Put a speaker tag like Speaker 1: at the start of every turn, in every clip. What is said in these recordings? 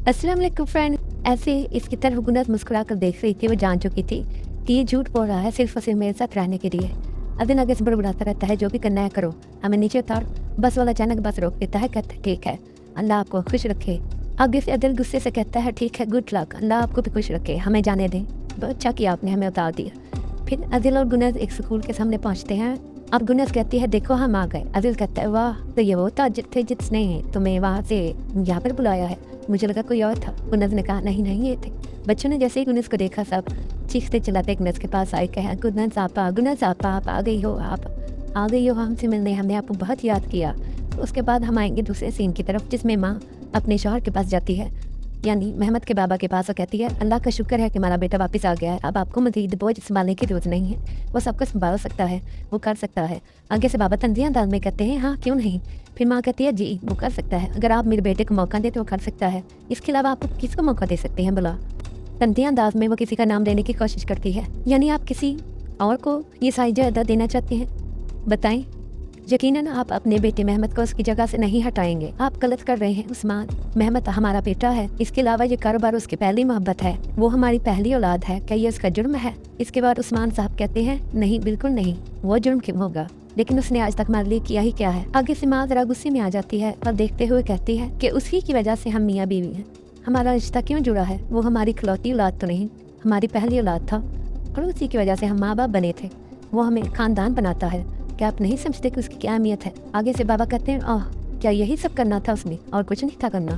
Speaker 1: अस्सलाम वालेकुम फ्रेंड। ऐसे इसकी तरफ गुनत मुस्कुरा कर देख रही थी। वो जान चुकी थी कि ये झूठ बोल रहा है सिर्फ और सिर्फ मेरे साथ रहने के लिए। अदिल आगे से बड़बड़ाता रहता है, जो भी करना है करो, हमें नीचे उतार। बस वाला अचानक बस रोक देता है, कहता है ठीक है, अल्लाह आपको खुश रखे। आगे से अदिल गुस्से से कहता है ठीक है, गुड लक, अल्लाह आपको भी खुश रखे, हमें जाने दें। बहुत अच्छा किया आपने हमें उतार दिया। फिर अदिल और गुनत एक स्कूल के सामने पहुँचते हैं। अब गुनत कहती है देखो हम आ गए। अदिल कहता है वाह, तो ये वो ताजिर थे जिसने तुम्हें वहाँ से यहाँ पर बुलाया है, मुझे लगा कोई और था। गुनत ने कहा नहीं नहीं ये थे। बच्चों ने जैसे ही गुनत को देखा सब चीखते चिल्लाते गुनत के पास आए, कहा गुनत आपा, गुनत आपा, आप आ गई हो, आप आ गई हो हमसे मिलने, हमने आपको बहुत याद किया। उसके बाद हम आएंगे दूसरे सीन की तरफ, जिसमें माँ अपने शौहर के पास जाती है, यानी मेहमत के बाबा के पास, और कहती है अल्लाह का शुक्र है कि हमारा बेटा वापस आ गया है, अब आपको मजीद बोझ संभालने की जरूरत नहीं है, वो सबको संभाल सकता है, वो कर सकता है। आगे से बाबा तंजिया अंदाज में कहते हैं हाँ क्यों नहीं। फिर माँ कहती है जी वो कर सकता है, अगर आप मेरे बेटे को मौका दें तो वो कर सकता है, इसके अलावा आप किसको मौका दे सकते हैं भला। तंजिया अंदाज में वो किसी का नाम लेने की कोशिश करती है, यानी आप किसी और को ये सारी जायदाद देना चाहते हैं, बताएं। यकीनन आप अपने बेटे मेहमत को उसकी जगह से नहीं हटाएंगे, आप गलत कर रहे हैं उस्मान। मेहमत हमारा बेटा है, इसके अलावा ये कारोबार उसकी पहली मोहब्बत है, वो हमारी पहली औलाद है, क्या ये उसका जुर्म है। इसके बाद उस्मान साहब कहते हैं नहीं बिल्कुल नहीं, वो जुर्म क्यों होगा, लेकिन उसने आज तक हमारे लिए किया ही क्या है। आगे से माँ जरा गुस्से में आ जाती है और देखते हुए कहती है कि उसी की वजह से हम मियाँ बीवी हैं, हमारा रिश्ता क्यों जुड़ा है, वो हमारी खिलौती औलाद तो नहीं, हमारी पहली औलाद था, और उसी की वजह से हम माँ बाप बने थे, वो हमें खानदान बनाता है, क्या आप नहीं समझते कि उसकी क्या अहमियत है। आगे से बाबा कहते हैं आह क्या यही सब करना था उसने, और कुछ नहीं था करना।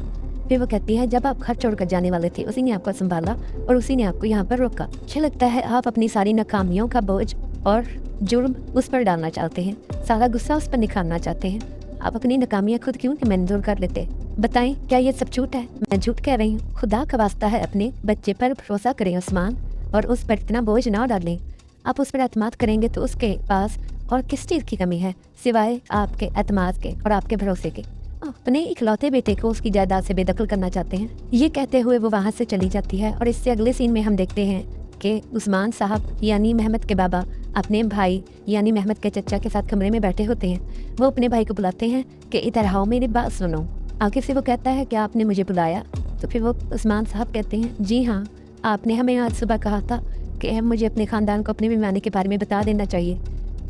Speaker 1: फिर वो कहती है जब आप घर छोड़कर जाने वाले थे उसी ने आपको संभाला और उसी ने आपको यहाँ पर रोका। अच्छा लगता है आप अपनी सारी नाकामियों का बोझ और जुर्म उस पर डालना चाहते हैं, सारा गुस्सा उस पर निकालना चाहते हैं। आप अपनी नाकामियाँ खुद क्यों नहीं मंजूर कर लेते, बताएं क्या ये सब झूठ है। मैं झूठ कह रही हूँ, खुदा का वास्ता है अपने बच्चे पर भरोसा करें उस्मान, और उस पर इतना बोझ ना डालें। आप उस पर एतमाद करेंगे तो उसके पास और किस चीज़ की कमी है सिवाय आपके एतमाद के और आपके भरोसे के। अपने इकलौते बेटे को उसकी जायदाद से बेदखल करना चाहते हैं। ये कहते हुए वो वहाँ से चली जाती है, और इससे अगले सीन में हम देखते हैं कि उस्मान साहब यानी मेहमत के बाबा अपने भाई यानी मेहमत के चचा के साथ कमरे में बैठे होते हैं। वो अपने भाई को बुलाते हैं कि इधर आओ मेरी बात सुनो। आगे से वो कहता है क्या आपने मुझे बुलाया, तो फिर वो उस्मान साहब कहते हैं जी हाँ, आपने हमें आज सुबह कहा था कि मुझे अपने ख़ानदान को अपनी बीमारी के बारे में बता देना चाहिए,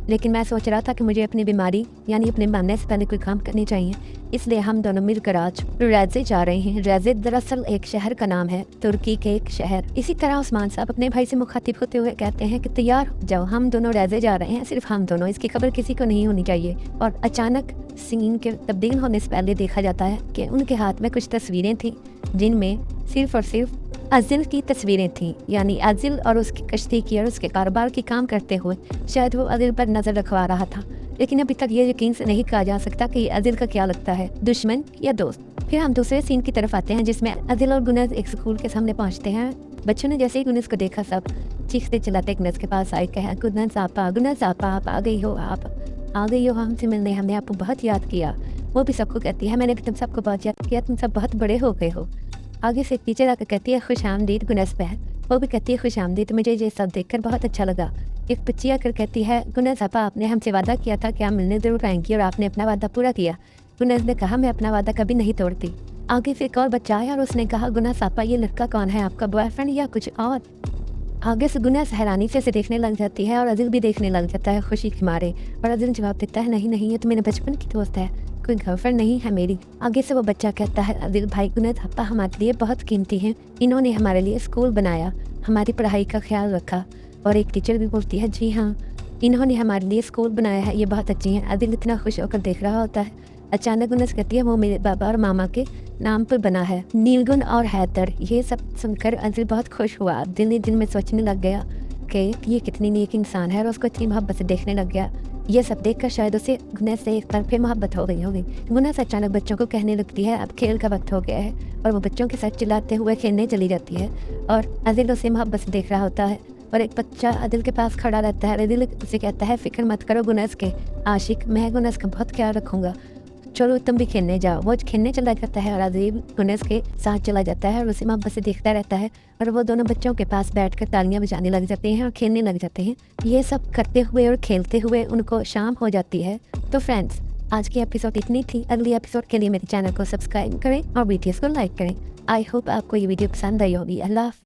Speaker 1: लेकिन मैं सोच रहा था कि मुझे अपनी बीमारी यानी अपने मरने से पहले कोई काम करनी चाहिए, इसलिए हम दोनों मिलकर आज रैज़े जा रहे हैं। रैज़े दरअसल एक शहर का नाम है, तुर्की के एक शहर। इसी तरह उस्मान साहब अपने भाई से मुखातिब होते हुए कहते हैं कि तैयार हो जाओ, हम दोनों रैज़े जा रहे हैं, सिर्फ हम दोनों, इसकी खबर किसी को नहीं होनी चाहिए। और अचानक सीन के तब्दील होने से पहले देखा जाता है कि उनके हाथ में कुछ तस्वीरें थीं, जिनमें सिर्फ और सिर्फ अज़िल की तस्वीरें थीं, यानी अज़िल और उसकी कश्ती की और उसके कारोबार की काम करते हुए शायद वो अज़िल पर नज़र रखवा रहा था। लेकिन अभी तक ये यकीन से नहीं कहा जा सकता कि ये अज़िल का क्या लगता है, दुश्मन या दोस्त। फिर हम दूसरे सीन की तरफ आते हैं, जिसमें अज़िल और गुनज एक स्कूल के सामने पहुंचते हैं। बच्चों ने जैसे ही गुनज को देखा सब चीखते चिल्लाते गुनज के पास आए, कहा गुनज आपा, गुनज आपा, आप आ गई हो, आप आ गई हो हमसे मिलने, हमने आपको बहुत याद किया। वो भी सबको कहती है मैंने भी तुम सबको बहुत याद किया, तुम सब बहुत बड़े हो गए हो। आगे से टीचर आकर कहती है खुश आमदीद गुनज बहन, वो भी कहती है खुश आमदीद, मुझे ये सब देखकर बहुत अच्छा लगा। एक बच्ची आकर कहती है गुनज आपा, आपने हमसे वादा किया था कि आप मिलने जरूर आएंगी और आपने अपना वादा पूरा किया। गुनज ने कहा मैं अपना वादा कभी नहीं तोड़ती। आगे से एक और बच्चा आया और उसने कहा गुनज आपा ये लड़का कौन है, आपका बॉयफ्रेंड या कुछ और। आगे से गुनज हैरानी से देखने लग जाती है और अज़िल भी देखने लग जाता है खुशी के मारे, और अज़िल जवाब देता है नहीं नहीं ये तो मेरे बचपन की दोस्त है, कोई गर्लफ्रेंड नहीं है मेरी। आगे से वो बच्चा कहता है अज़िल भाई गुनज आपा हमारे लिए बहुत कीमती हैं, इन्होंने हमारे लिए स्कूल बनाया, हमारी पढ़ाई का ख्याल रखा। और एक टीचर भी बोलती है जी हाँ, इन्होंने हमारे लिए स्कूल बनाया है, ये बहुत अच्छी हैं। अज़िल इतना खुश होकर देख रहा होता है। अचानक गुनज कहती है वो मेरे बाबा और मामा के नाम पर बना है, नीलगुन और हैदर। ये सब सुनकर अज़िल बहुत खुश हुआ, दिल ही दिल में सोचने लग गया कि ये कितनी नेक इंसान है, और उसको इतनी मोहब्बत से देखने लग गया। ये सब देखकर शायद उसे गुनज से एक तरफे मोहब्बत हो गई होगी। गुनज अचानक बच्चों को कहने लगती है अब खेल का वक्त हो गया है, और वो बच्चों के साथ चिल्लाते हुए खेलने चली जाती है, और अज़िल उसे मोहब्बत से देख रहा होता है। और एक बच्चा अदिल के पास खड़ा रहता है। अदिल उसे कहता है फिक्र मत करो गुनज के आशिक, मैं गुनज का बहुत ख्याल रखूंगा, चलो तुम भी खेलने जाओ। वो खेलने चला जाता है और अजीब गुनज के साथ चला जाता है और उसे मोहब्बत से देखता रहता है, और वो दोनों बच्चों के पास बैठकर तालियां बजाने लग जाते हैं और खेलने लग जाते हैं। ये सब करते हुए और खेलते हुए उनको शाम हो जाती है। तो फ्रेंड्स, आज की एपिसोड इतनी थी। अगली एपिसोड के लिए मेरे चैनल को सब्सक्राइब करें और वीडियोस को लाइक करें। आई होप आपको ये वीडियो पसंद आई होगी। अल्लाह हाफ़िज़।